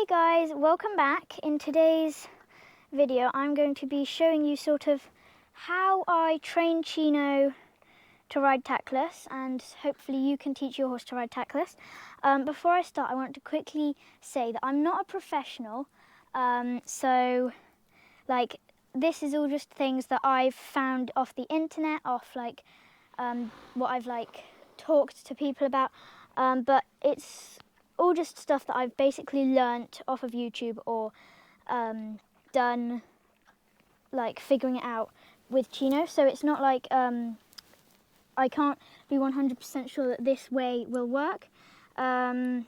guys, welcome back. In today's video I'm going to be showing you sort of how I train Chino to ride Tackless, and hopefully you can teach your horse to ride Tackless. Before I start, I want to quickly say that I'm not a professional, so like this is all just things that I've found off the internet, off like what I've like talked to people about, but it's all just stuff that I've basically learnt off of YouTube or done like figuring it out with Chino. So it's not like I can't be 100% sure that this way will work, and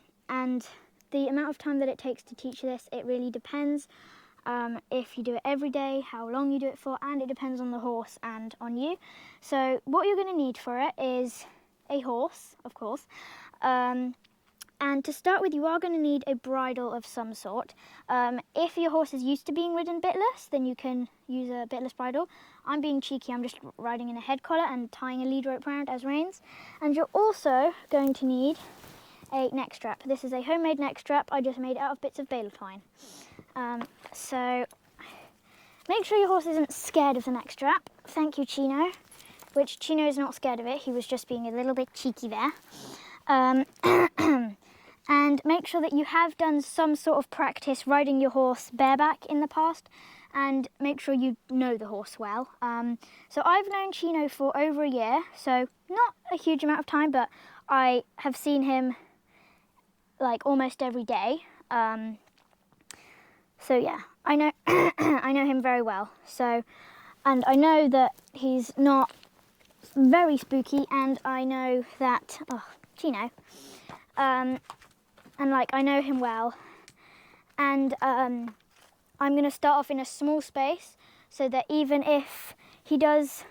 the amount of time that it takes to teach this, it really depends if you do it every day, how long you do it for, and it depends on the horse and on you. So what you're going to need for it is a horse, of course, and to start with, you are going to need a bridle of some sort. If your horse is used to being ridden bitless, then you can use a bitless bridle. I'm being cheeky, I'm just riding in a head collar and tying a lead rope around as reins. And you're also going to need a neck strap. This is a homemade neck strap. I just made it out of bits of baler twine. So make sure your horse isn't scared of the neck strap. Thank you, Chino. Which Chino is not scared of it. He was just being a little bit cheeky there. And make sure that you have done some sort of practice riding your horse bareback in the past, and make sure you know the horse well. So I've known Chino for over a year, so not a huge amount of time, but I have seen him like almost every day. So yeah, I know I know him very well. So, and I know that he's not very spooky, and I know that Chino. And like I know him well, and I'm going to start off in a small space so that even if he does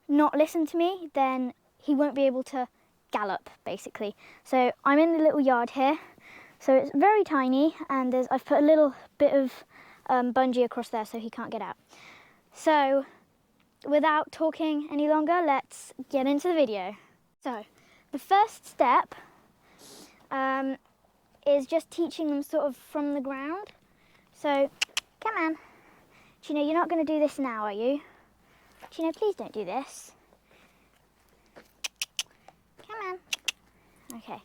not listen to me, then he won't be able to gallop, basically. So I'm in the little yard here, so it's very tiny, and I've put a little bit of bungee across there so he can't get out. So without talking any longer, let's get into the video. So the first step is just teaching them sort of from the ground. So, come on. Chino, you're not going to do this now, are you? Chino, please don't do this. Come on. Okay.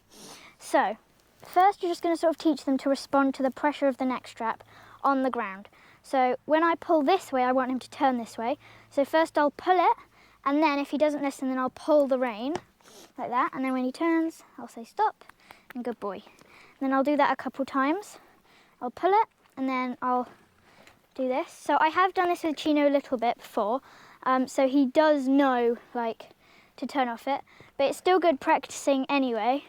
So, first you're just going to sort of teach them to respond to the pressure of the neck strap on the ground. So, when I pull this way, I want him to turn this way. So first I'll pull it, and then if he doesn't listen, then I'll pull the rein, like that. And then when he turns, I'll say stop, and good boy. Then I'll do that a couple times. I'll pull it, and then I'll do this. So I have done this with Chino a little bit before, so he does know like to turn off it, but it's still good practicing anyway.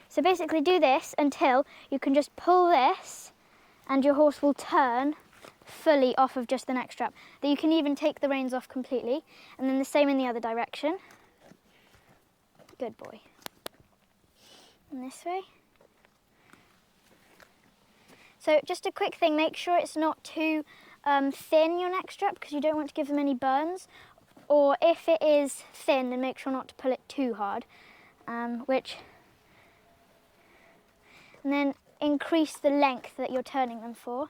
So basically do this until you can just pull this, and your horse will turn fully off of just the neck strap. That you can even take the reins off completely, and then the same in the other direction. Good boy. And this way. So just a quick thing, make sure it's not too thin, your neck strap, because you don't want to give them any burns. Or if it is thin, then make sure not to pull it too hard. And then increase the length that you're turning them for.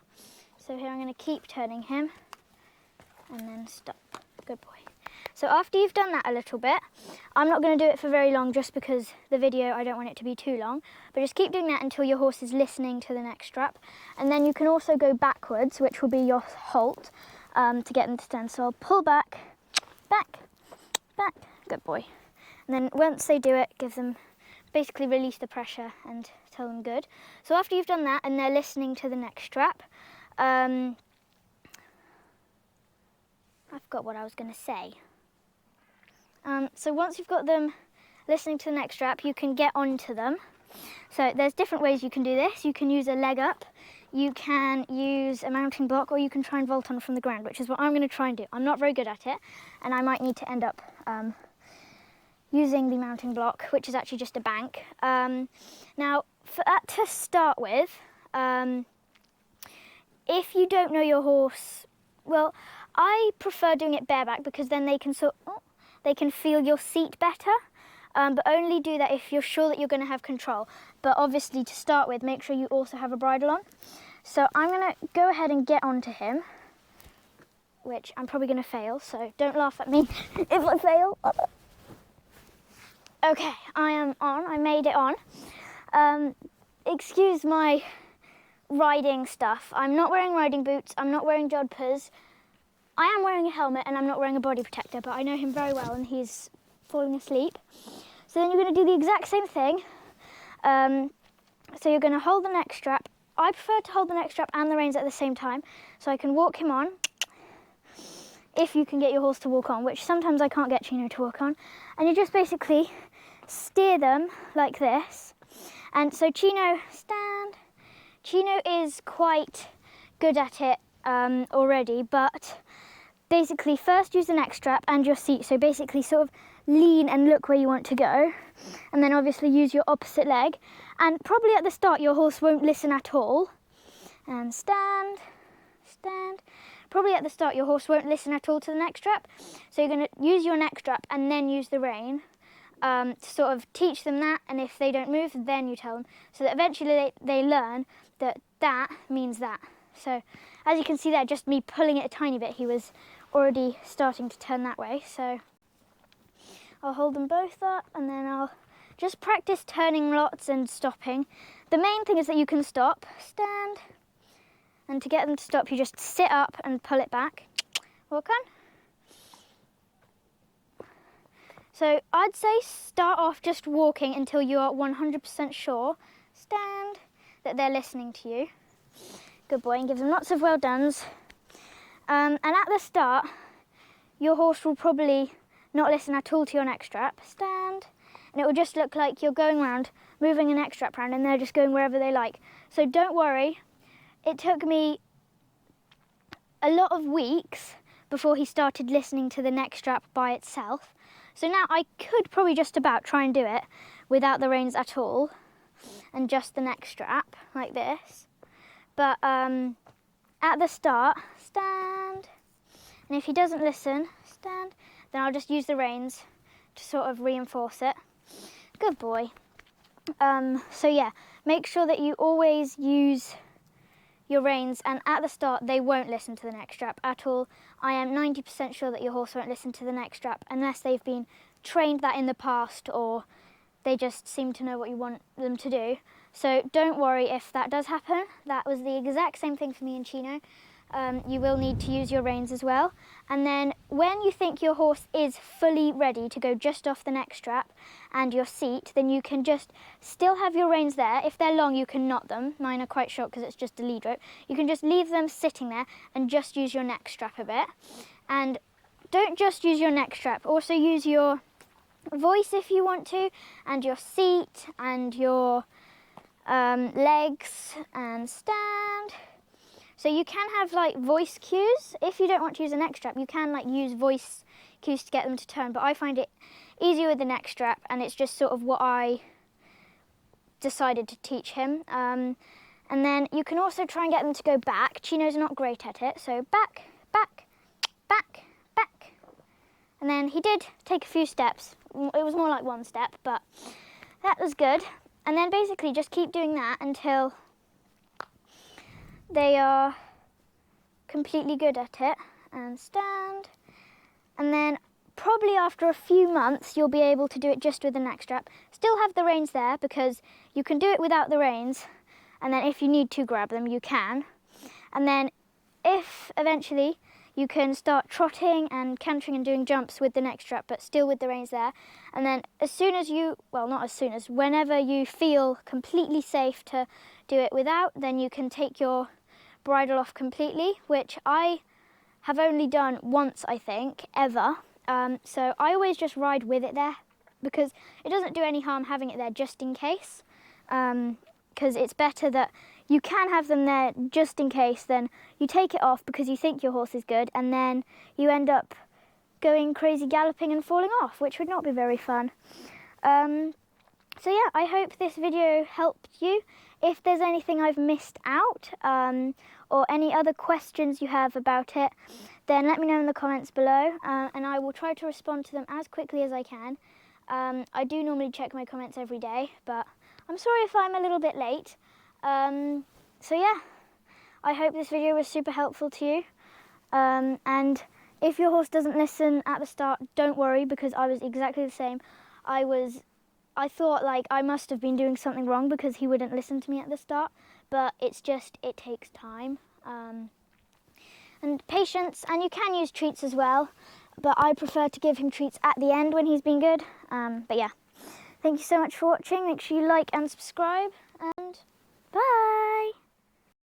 So here I'm going to keep turning him, and then stop. Good boy. So after you've done that a little bit, I'm not going to do it for very long just because the video, I don't want it to be too long, but just keep doing that until your horse is listening to the neck strap. And then you can also go backwards, which will be your halt, to get them to stand. So I'll pull back, back, back, good boy. And then once they do it, give them, basically release the pressure and tell them good. So after you've done that and they're listening to the neck strap, I forgot what I was going to say. So once you've got them listening to the neck strap, you can get onto them. So there's different ways you can do this. You can use a leg up, you can use a mounting block, or you can try and vault on from the ground, which is what I'm going to try and do. I'm not very good at it, and I might need to end up using the mounting block, which is actually just a bank. Now, for that to start with, if you don't know your horse, well, I prefer doing it bareback because then they can feel your seat better. but only do that if you're sure that you're going to have control. But obviously, to start with, make sure you also have a bridle on. So I'm going to go ahead and get onto him, which I'm probably going to fail, so don't laugh at me if I fail. Okay, I am on. I made it on. Excuse my riding stuff. I'm not wearing riding boots. I'm not wearing jodhpurs. I am wearing a helmet and I'm not wearing a body protector, but I know him very well and he's falling asleep. So then you're going to do the exact same thing. So you're going to hold the neck strap. I prefer to hold the neck strap and the reins at the same time, so I can walk him on, if you can get your horse to walk on, which sometimes I can't get Chino to walk on. And you just basically steer them like this. And so Chino, stand. Chino is quite good at it already, but basically first use the neck strap and your seat. So basically sort of lean and look where you want to go. And then obviously use your opposite leg. And probably at the start your horse won't listen at all. And stand, stand. Probably at the start your horse won't listen at all to the neck strap. So you're going to use your neck strap and then use the rein to sort of teach them that. And if they don't move, then you tell them. So that eventually they learn that that means that. So as you can see there, just me pulling it a tiny bit, he was already starting to turn that way. So I'll hold them both up and then I'll just practice turning lots and stopping. The main thing is that you can stop, stand, and to get them to stop, you just sit up and pull it back. Walk on. So I'd say start off just walking until you are 100% sure, stand, that they're listening to you. Good boy, and give them lots of well dones. And at the start, your horse will probably not listen at all to your neck strap. Stand. And it will just look like you're going around, moving a neck strap around, and they're just going wherever they like. So don't worry. It took me a lot of weeks before he started listening to the neck strap by itself. So now I could probably just about try and do it without the reins at all and just the neck strap like this. But at the start, stand. And if he doesn't listen, stand, then I'll just use the reins to sort of reinforce it. Good boy. So yeah, make sure that you always use your reins, and at the start they won't listen to the neck strap at all. I am 90% sure that your horse won't listen to the neck strap unless they've been trained that in the past or they just seem to know what you want them to do. So don't worry if that does happen. That was the exact same thing for me and Chino. You will need to use your reins as well. And then when you think your horse is fully ready to go just off the neck strap and your seat, then you can just still have your reins there. If they're long, you can knot them. Mine are quite short because it's just a lead rope. You can just leave them sitting there and just use your neck strap a bit. And don't just use your neck strap. Also use your voice if you want to, and your seat and your legs, and stand. So you can have like voice cues. If you don't want to use a neck strap, you can like use voice cues to get them to turn, but I find it easier with the neck strap, and it's just sort of what I decided to teach him. And then you can also try and get them to go back. Chino's not great at it, so back, back, back, back. And then he did take a few steps. It was more like one step, but that was good. And then basically just keep doing that until they are completely good at it. And stand. And then probably after a few months you'll be able to do it just with the neck strap. Still have the reins there because you can do it without the reins, and then if you need to grab them you can. And then if eventually you can start trotting and cantering and doing jumps with the neck strap, but still with the reins there. And then as soon as you, well, not as soon as, whenever you feel completely safe to do it without, then you can take your bridle off completely, which I have only done once, I think, ever. So I always just ride with it there because it doesn't do any harm having it there just in case. Because it's better that you can have them there just in case, then you take it off because you think your horse is good, and then you end up going crazy galloping and falling off, which would not be very fun. So yeah, I hope this video helped you. If there's anything I've missed out, or any other questions you have about it, then let me know in the comments below, and I will try to respond to them as quickly as I can. I do normally check my comments every day, but I'm sorry if I'm a little bit late. So yeah, I hope this video was super helpful to you. And if your horse doesn't listen at the start, don't worry, because I was exactly the same. I thought like I must have been doing something wrong because he wouldn't listen to me at the start, but it's just, it takes time and patience, and you can use treats as well, but I prefer to give him treats at the end when he's been good. But yeah, thank you so much for watching. Make sure you like and subscribe, and bye!